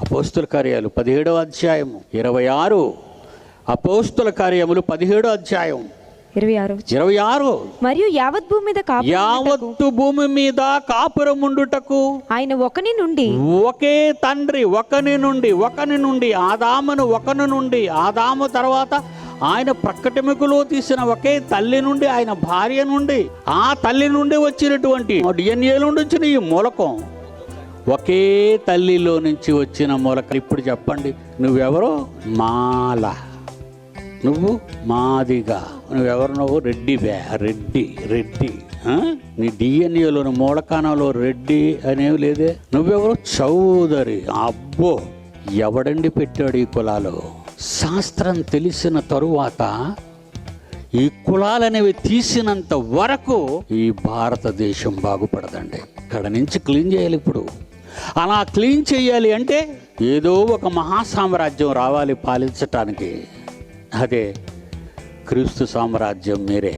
అపోస్తుల కార్యాలు 17వ అధ్యాయము 26. అపోస్తుల కార్యములు 17వ అధ్యాయం 26. మరియు యావత్ భూమి మీద కాపురముండుటకు ఆయన ఒకని నుండి ఒకే తండ్రి ఒకని నుండి ఆదాము తర్వాత ఆయన ప్రక్కటెముకలో తీసిన ఒకే తల్లి నుండి, ఆయన భార్య నుండి, ఆ తల్లి నుండి వచ్చినటువంటి DNA నుండి వచ్చిన ఈ మూలకం, ఒకే తల్లిలో నుంచి వచ్చిన మూలకం. ఇప్పుడు చెప్పండి, నువ్వెవరో? మాల. నువ్వు మాదిగా. నువ్వెవరు? నువ్వు రెడ్డి. నీ డిఎన్ఏలోని మూలకానంలో రెడ్డి అనేవి లేదే. నువ్వెవరు? చౌదరి. అబ్బో, ఎవడండి పెట్టాడు ఈ కులాలు? శాస్త్రం తెలిసిన తరువాత ఈ కులాలనేవి తీసినంత వరకు ఈ భారతదేశం బాగుపడదండి. ఇక్కడ నుంచి క్లీన్ చేయాలి. ఇప్పుడు అలా క్లీన్ చేయాలి అంటే ఏదో ఒక మహాసామ్రాజ్యం రావాలి పాలించటానికి. అదే క్రీస్తు సామ్రాజ్యం మీరే.